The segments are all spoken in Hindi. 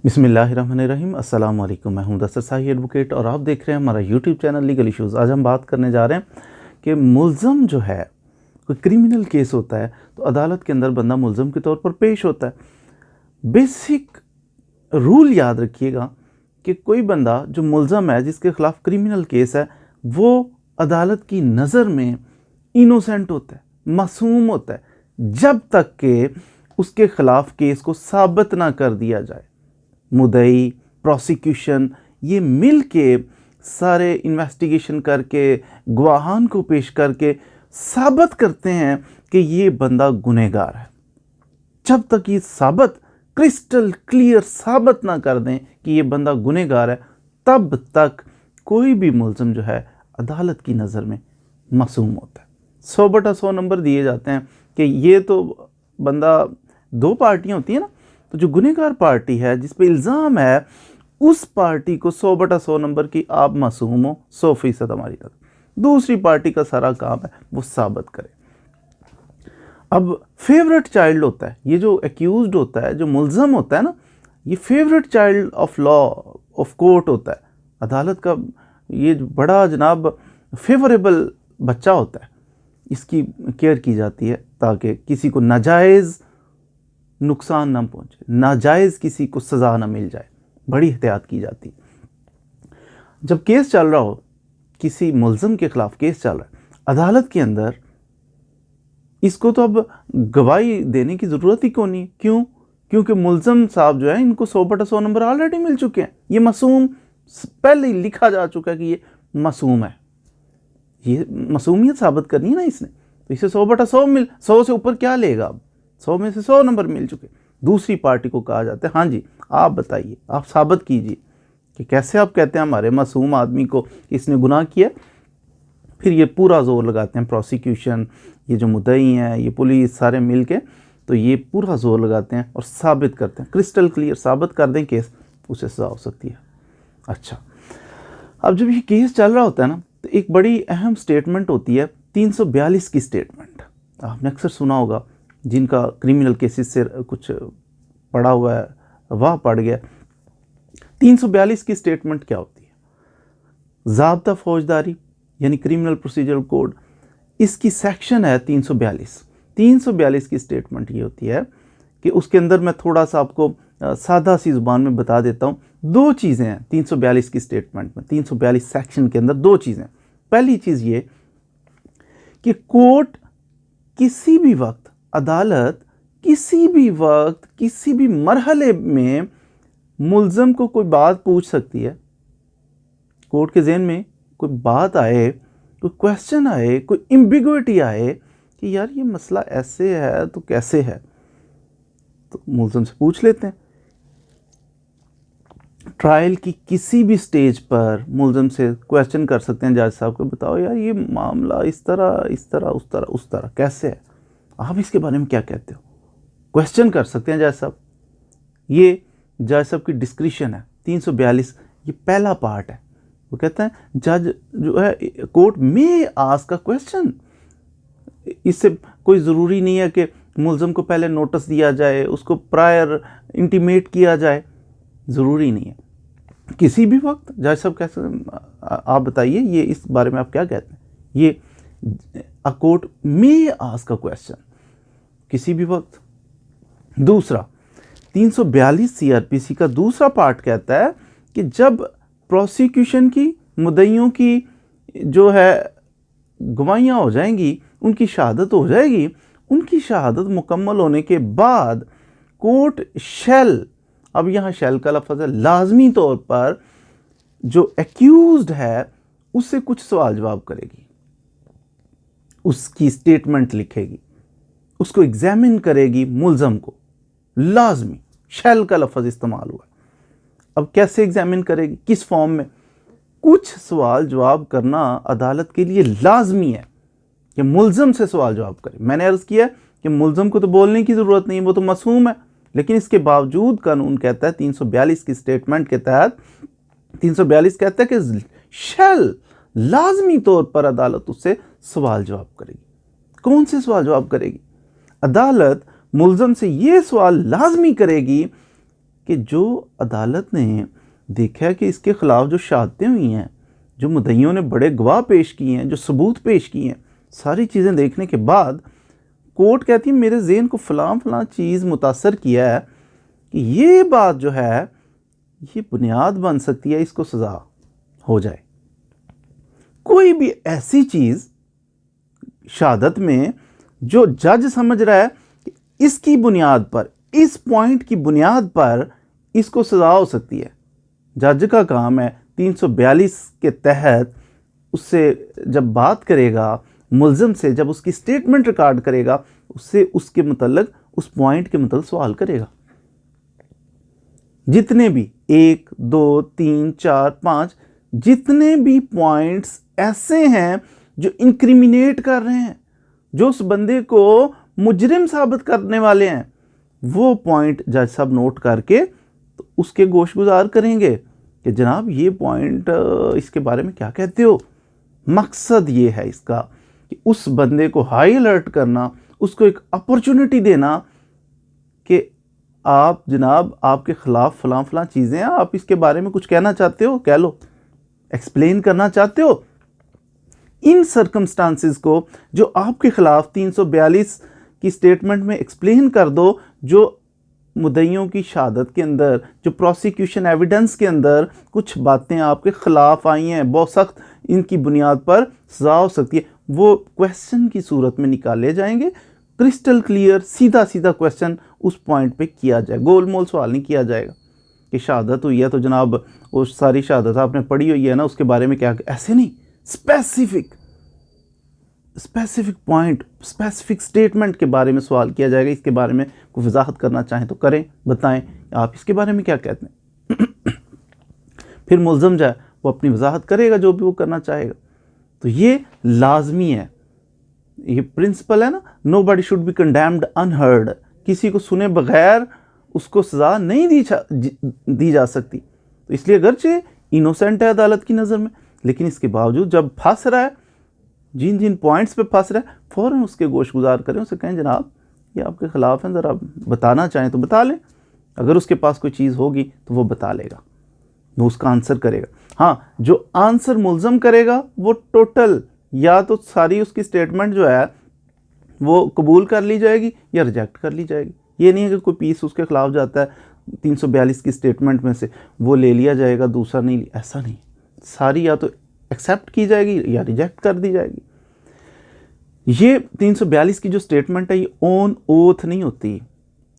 बिस्मिल्लाहिर्रहमानिर्रहीम। अस्सलाम वालेकुम। मैं हूं दस्तरशाही शाही एडवोकेट और आप देख रहे हैं हमारा यूट्यूब चैनल लीगल इश्यूज़। आज हम बात करने जा रहे हैं कि मुल्ज़म जो है, कोई क्रिमिनल केस होता है तो अदालत के अंदर बंदा मुल्ज़म के तौर पर पेश होता है। बेसिक रूल याद रखिएगा कि कोई बंदा जो मुल्ज़म है, जिसके ख़िलाफ़ क्रिमिनल केस है, वो अदालत की नज़र में इनोसेंट होता है, मासूम होता है, जब तक कि उसके ख़िलाफ़ केस को साबित ना कर दिया जाए। मुद्दई, प्रोसिक्यूशन, ये मिल के सारे इन्वेस्टिगेशन करके, गवाहान को पेश करके साबित करते हैं कि ये बंदा गुनहगार है। जब तक ये साबित, क्रिस्टल क्लियर साबित ना कर दें कि ये बंदा गुनहगार है, तब तक कोई भी मुल्ज़म जो है अदालत की नज़र में मासूम होता है। 100/100 नंबर दिए जाते हैं कि ये तो बंदा, दो पार्टियां होती हैं ना, तो जो गुनहगार पार्टी है, जिस पे इल्ज़ाम है, उस पार्टी को 100/100 नंबर की आप मासूम हो, 100% हमारी तरफ। दूसरी पार्टी का सारा काम है वो साबित करे। अब फेवरेट चाइल्ड होता है ये जो एक्यूज्ड होता है, जो मुल्ज़म होता है ना, ये favourite child of law of court होता है। अदालत का ये बड़ा जनाब फेवरेबल बच्चा होता है, इसकी केयर की जाती है ताकि किसी को नाजायज़ नुकसान ना पहुंचे, नाजायज़ किसी को सज़ा ना मिल जाए, बड़ी एहतियात की जाती है। जब केस चल रहा हो, किसी मुल्ज़म के ख़िलाफ़ केस चल रहा है अदालत के अंदर, इसको तो अब गवाही देने की ज़रूरत ही क्यों नहीं। क्यों? क्योंकि मुल्ज़म साहब जो है, इनको 100/100 नंबर ऑलरेडी मिल चुके हैं। ये मासूम, पहले ही लिखा जा चुका है कि ये मासूम है। ये मासूमियत साबित करनी है ना इसने, तो इसे 100/100 मिल, 100 से ऊपर क्या लेगा। अब 100 में से 100 नंबर मिल चुके। दूसरी पार्टी को कहा जाता है, हाँ जी आप बताइए, आप साबित कीजिए कि कैसे आप कहते हैं हमारे मासूम आदमी को इसने गुनाह किया। फिर ये पूरा जोर लगाते हैं प्रोसिक्यूशन, ये जो मुद्दई हैं, ये पुलिस, सारे मिल के, तो ये पूरा जोर लगाते हैं और साबित करते हैं, क्रिस्टल क्लियर साबित कर दें केस, उसे सज़ा हो सकती है। अच्छा, अब जब ये केस चल रहा होता है ना, तो एक बड़ी अहम स्टेटमेंट होती है 342 की स्टेटमेंट। आपने अक्सर सुना होगा, जिनका क्रिमिनल केसेस से कुछ पड़ा हुआ है, वाह पड़ गया। 342 की स्टेटमेंट क्या होती है? ज़ाब्ता फौजदारी यानी क्रिमिनल प्रोसीजरल कोड, इसकी सेक्शन है 342। 342 की स्टेटमेंट ये होती है कि उसके अंदर मैं थोड़ा सा आपको सादा सी ज़ुबान में बता देता हूँ। दो चीज़ें हैं 342 की स्टेटमेंट में, 342 सेक्शन के अंदर दो चीज़ें। पहली चीज़ ये कि कोर्ट किसी भी वक्त, अदालत किसी भी वक्त, किसी भी मरहले में मुल्ज़म को कोई बात पूछ सकती है। कोर्ट के ज़हन में कोई बात आए, कोई क्वेश्चन आए, कोई एम्बिग्युइटी आए कि यार ये मसला ऐसे है तो कैसे है, तो मुल्ज़म से पूछ लेते हैं। ट्रायल की किसी भी स्टेज पर मुल्ज़म से क्वेश्चन कर सकते हैं जज साहब को, बताओ यार ये मामला इस तरह, इस तरह, उस तरह, उस तरह कैसे है, आप इसके बारे में क्या कहते हो, क्वेश्चन कर सकते हैं जज साहब। ये जज साहब की डिस्क्रिशन है। 342 ये पहला पार्ट है। वो कहता है जज जो है, कोर्ट में आस्क का क्वेश्चन। इससे कोई ज़रूरी नहीं है कि मुल्ज़म को पहले नोटिस दिया जाए, उसको प्रायर इंटीमेट किया जाए, ज़रूरी नहीं है। किसी भी वक्त जज साहब कैसे, आप बताइए ये इस बारे में आप क्या कहते हैं। ये अ कोर्ट में आस्क का क्वेश्चन किसी भी वक्त। दूसरा 342 सीआरपीसी का दूसरा पार्ट कहता है कि जब प्रोसिक्यूशन की, मुद्दइयों की जो है गवाहियाँ हो जाएंगी, उनकी शहादत हो जाएगी, उनकी शहादत मुकम्मल होने के बाद कोर्ट शैल, अब यहाँ शैल का लफ्ज़ है, लाजमी तौर पर जो एक्यूज्ड है उससे कुछ सवाल जवाब करेगी, उसकी स्टेटमेंट लिखेगी, उसको एग्जामिन करेगी मुल्ज़म को। लाजमी शैल का लफ्ज़ इस्तेमाल हुआ। अब कैसे एग्जामिन करेगी, किस फॉर्म में? कुछ सवाल जवाब करना अदालत के लिए लाजमी है कि मुल्ज़म से सवाल जवाब करे। मैंने अर्ज़ किया कि मुल्ज़म को तो बोलने की ज़रूरत नहीं, वो तो मासूम है, लेकिन इसके बावजूद कानून कहता है 342 की स्टेटमेंट के तहत, 342 कहता है कि शैल, लाजमी तौर पर अदालत उससे सवाल जवाब करेगी। कौन से सवाल जवाब करेगी? अदालत मुल्ज़म से ये सवाल लाजमी करेगी कि जो अदालत ने देखा कि इसके ख़िलाफ़ जो शहादतें हुई हैं, जो मुद्दइयों ने बड़े गवाह पेश किए हैं, जो सबूत पेश किए हैं, सारी चीज़ें देखने के बाद कोर्ट कहती है मेरे ज़हन को फ़लाँ चीज़ मुतासर किया है कि ये बात जो है ये बुनियाद बन सकती है इसको सज़ा हो जाए। कोई भी ऐसी चीज़ शहादत में जो जज समझ रहा है कि इसकी बुनियाद पर, इस पॉइंट की बुनियाद पर इसको सज़ा हो सकती है, जज का काम है 342 के तहत उससे जब बात करेगा, मुल्ज़िम से जब उसकी स्टेटमेंट रिकॉर्ड करेगा, उससे उसके मतलब उस पॉइंट के मतलब सवाल करेगा। जितने भी 1, 2, 3, 4, 5 जितने भी पॉइंट्स ऐसे हैं जो इंक्रिमिनेट कर रहे हैं, जो उस बंदे को मुजरिम साबित करने वाले हैं, वो पॉइंट जज साहब नोट करके तो उसके गोशगुजार करेंगे कि जनाब ये पॉइंट इसके बारे में क्या कहते हो। मकसद ये है इसका कि उस बंदे को हाई अलर्ट करना, उसको एक अपॉर्चुनिटी देना कि आप जनाब आपके ख़िलाफ़ फ़लाँ चीज़ें हैं, आप इसके बारे में कुछ कहना चाहते हो, कह लो, एक्सप्लेन करना चाहते हो। इन सर्कमस्टांसिस को जो आपके ख़िलाफ़ 342 की स्टेटमेंट में एक्सप्लेन कर दो, जो मुद्दइयों की शहादत के अंदर, जो प्रोसिक्यूशन एविडेंस के अंदर कुछ बातें आपके ख़िलाफ़ आई हैं, बहुत सख्त इनकी बुनियाद पर सज़ा हो सकती है, वो क्वेश्चन की सूरत में निकाले जाएंगे। क्रिस्टल क्लियर सीधा क्वेश्चन उस पॉइंट पे किया जाए, गोल मोल सवाल नहीं किया जाएगा कि शहादत हुई है तो जनाब वो सारी शहादत आपने पढ़ी हुई है ना, उसके बारे में क्या, ऐसे नहीं। स्पेसिफिक पॉइंट, स्पेसिफिक स्टेटमेंट के बारे में सवाल किया जाएगा। इसके बारे में कोई वजाहत करना चाहें तो करें, बताएं आप इसके बारे में क्या कहते हैं। फिर मुल्ज़म जाए वो अपनी वजाहत करेगा जो भी वो करना चाहेगा। तो ये लाजमी है, ये प्रिंसिपल है ना, nobody should be condemned unheard. किसी को सुने बगैर उसको सज़ा नहीं दी जा सकती। तो इसलिए अगरचे इनोसेंट है अदालत की नज़र में, लेकिन इसके बावजूद जब फंस रहा है, जिन पॉइंट्स पे फंस रहा है, फ़ौरन उसके गोशगुजार करें, उसे कहें जनाब ये आपके ख़िलाफ़ है, ज़रा बताना चाहें तो बता लें। अगर उसके पास कोई चीज़ होगी तो वो बता लेगा, वो उसका आंसर करेगा। हाँ, जो आंसर मुल्ज़म करेगा वो टोटल या तो सारी उसकी स्टेटमेंट जो है वो कबूल कर ली जाएगी या रिजेक्ट कर ली जाएगी। ये नहीं है कि कोई पीस उसके ख़िलाफ़ जाता है 342 की स्टेटमेंट में से वो ले लिया जाएगा, दूसरा नहीं, ऐसा नहीं। सारी या तो एक्सेप्ट की जाएगी या रिजेक्ट कर दी जाएगी। ये 342 की जो स्टेटमेंट है ये ऑन ओथ नहीं होती,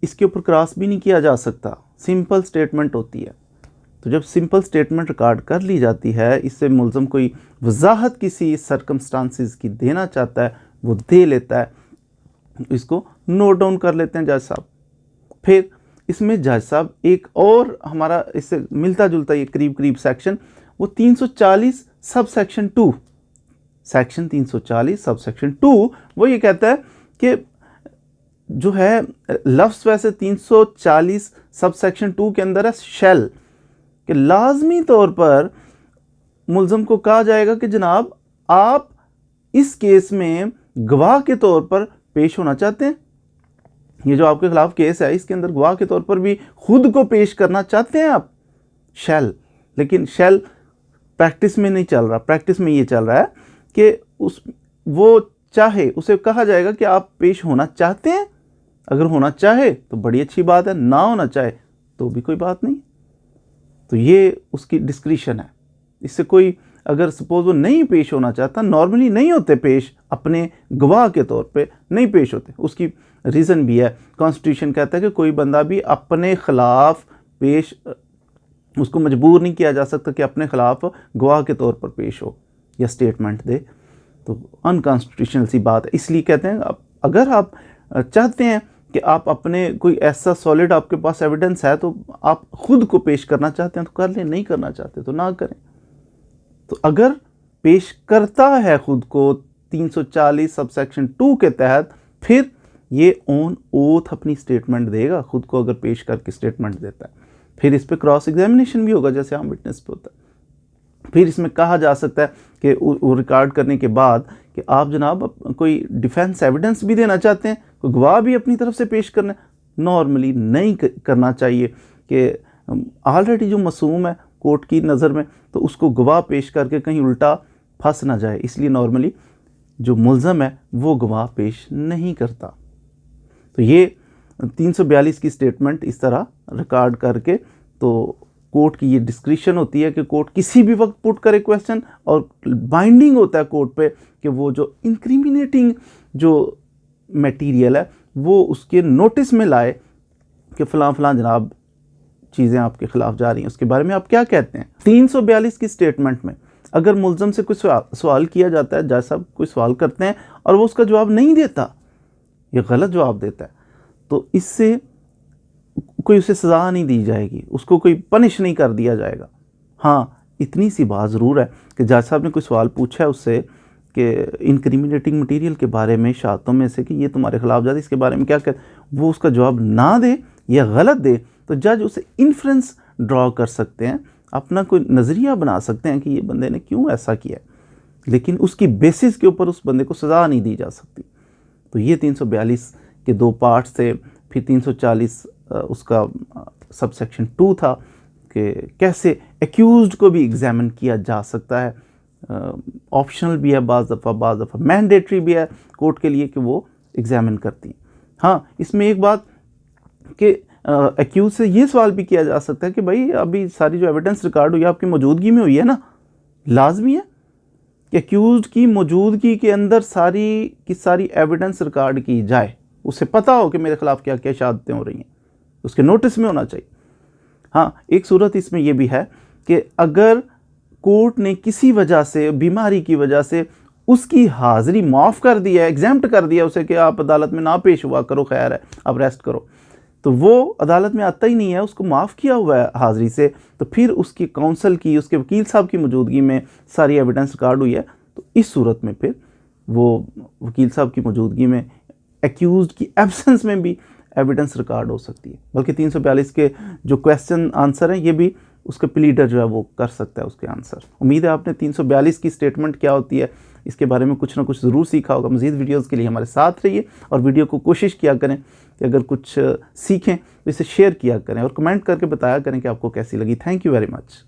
इसके ऊपर क्रॉस भी नहीं किया जा सकता, सिंपल स्टेटमेंट होती है। तो जब सिंपल स्टेटमेंट रिकॉर्ड कर ली जाती है, इससे मुल्ज़म कोई वजाहत किसी सर्कमस्टांसिस की देना चाहता है वो दे लेता है, इसको नोट डाउन कर लेते हैं जज साहब। फिर इसमें जज साहब एक और हमारा इससे मिलता जुलता ये करीब सेक्शन, वो 340 sub section 2, section 340 sub section 2 वो ये कहता है कि जो है लफ्ज़ वैसे 340 सब सेक्शन 2 के अंदर है शैल, कि लाजमी तौर पर मुल्ज़म को कहा जाएगा कि जनाब आप इस केस में गवाह के तौर पर पेश होना चाहते हैं। ये जो आपके ख़िलाफ़ केस है इसके अंदर गवाह के तौर पर भी खुद को पेश करना चाहते हैं आप, शैल। लेकिन शैल प्रैक्टिस में नहीं चल रहा, प्रैक्टिस में ये चल रहा है कि वो चाहे, उसे कहा जाएगा कि आप पेश होना चाहते हैं। अगर होना चाहे तो बड़ी अच्छी बात है, ना होना चाहे तो भी कोई बात नहीं। तो ये उसकी डिस्क्रिशन है, इससे कोई अगर सपोज वो नहीं पेश होना चाहता, नॉर्मली नहीं होते पेश, अपने गवाह के तौर पे नहीं पेश होते, उसकी रीज़न भी है। कॉन्स्टिट्यूशन कहता है कि कोई बंदा भी अपने ख़िलाफ़ पेश, उसको मजबूर नहीं किया जा सकता कि अपने ख़िलाफ़ गवाह के तौर पर पेश हो या स्टेटमेंट दे। तो अनकॉन्स्टिट्यूशनल सी बात है। इसलिए कहते हैं अगर आप चाहते हैं कि आप अपने कोई ऐसा सॉलिड आपके पास एविडेंस है तो आप खुद को पेश करना चाहते हैं तो कर लें, नहीं करना चाहते तो ना करें। तो अगर पेश करता है खुद को 340 सब सेक्शन 2 के तहत, फिर ये ऑन ओथ अपनी स्टेटमेंट देगा, खुद को अगर पेश करके स्टेटमेंट देता है। फिर इस पर क्रॉस एग्जामिनेशन भी होगा जैसे आम विटनेस पे होता है। फिर इसमें कहा जा सकता है कि वो रिकॉर्ड करने के बाद कि आप जनाब कोई डिफेंस एविडेंस भी देना चाहते हैं, कोई गवाह भी अपनी तरफ से पेश करना है। नॉर्मली नहीं करना चाहिए कि ऑलरेडी जो मासूम है कोर्ट की नज़र में, तो उसको गवाह पेश करके कहीं उल्टा फंस ना जाए, इसलिए नॉर्मली जो मुल्ज़म है वो गवाह पेश नहीं करता। तो ये 342 की स्टेटमेंट इस तरह रिकॉर्ड करके, तो कोर्ट की ये डिस्क्रिशन होती है कि कोर्ट किसी भी वक्त पुट करे क्वेश्चन, और बाइंडिंग होता है कोर्ट पे कि वो जो इंक्रिमिनेटिंग जो मटेरियल है वो उसके नोटिस में लाए कि फ़लाँ फ़लाँ जनाब चीज़ें आपके ख़िलाफ़ जा रही हैं, उसके बारे में आप क्या कहते हैं। 342 की स्टेटमेंट में अगर मुल्ज़म से कुछ सवाल किया जाता है, जज साहब कोई सवाल करते हैं और वो उसका जवाब नहीं देता या गलत जवाब देता है, तो इससे कोई उसे सज़ा नहीं दी जाएगी, उसको कोई पनिश नहीं कर दिया जाएगा। हाँ, इतनी सी बात ज़रूर है कि जज साहब ने कोई सवाल पूछा है उससे कि इनक्रिमिनेटिंग मटेरियल के बारे में, शहादतों में से कि ये तुम्हारे ख़िलाफ़ जाती, इसके बारे में क्या कहते, वो उसका जवाब ना दे या गलत दे, तो जज उसे इन्फ्रेंस ड्रॉ कर सकते हैं, अपना कोई नज़रिया बना सकते हैं कि ये बंदे ने क्यों ऐसा किया, लेकिन उसकी बेसिस के ऊपर उस बंदे को सज़ा नहीं दी जा सकती। तो ये 342 के 2 पार्ट्स थे। फिर 340 उसका सबसेक्शन 2 था कि कैसे एक्यूज्ड को भी एग्जामिन किया जा सकता है। ऑप्शनल भी है बाज़ दफ़ा मैंडेटरी भी है कोर्ट के लिए कि वो एग्जामिन करती हैं। हाँ, इसमें एक बात कि एक्यूज से ये सवाल भी किया जा सकता है कि भाई अभी सारी जो एविडेंस रिकॉर्ड हुई है आपकी मौजूदगी में हुई है ना, लाजमी है कि एक्यूज्ड की मौजूदगी के अंदर सारी की सारी एविडेंस रिकॉर्ड की जाए, उसे पता हो कि मेरे खिलाफ क्या क्या शहादतें हो रही हैं, उसके नोटिस में होना चाहिए। हाँ, एक सूरत इसमें यह भी है कि अगर कोर्ट ने किसी वजह से, बीमारी की वजह से उसकी हाज़िरी माफ़ कर दी है, एग्जेम्प्ट कर दिया उसे कि आप अदालत में ना पेश हुआ करो, खैर है आप रेस्ट करो, तो वो अदालत में आता ही नहीं है, उसको माफ़ किया हुआ है हाज़िरी से, तो फिर उसकी काउंसल की, उसके वकील साहब की मौजूदगी में सारी एविडेंस रिकॉर्ड हुई है, तो इस सूरत में फिर वो वकील साहब की मौजूदगी में, एक्यूज्ड की एब्सेंस में भी एविडेंस रिकॉर्ड हो सकती है। बल्कि 342 के जो क्वेश्चन आंसर हैं ये भी उसका प्लीडर जो है वो कर सकता है उसके आंसर। उम्मीद है आपने 342 की स्टेटमेंट क्या होती है इसके बारे में कुछ ना कुछ ज़रूर सीखा होगा। मज़ीद वीडियोज़ के लिए हमारे साथ रहिए और वीडियो को कोशिश किया करें कि अगर कुछ सीखें तो इसे शेयर किया करें और कमेंट करके बताया करें कि आपको कैसी लगी। Thank you very much.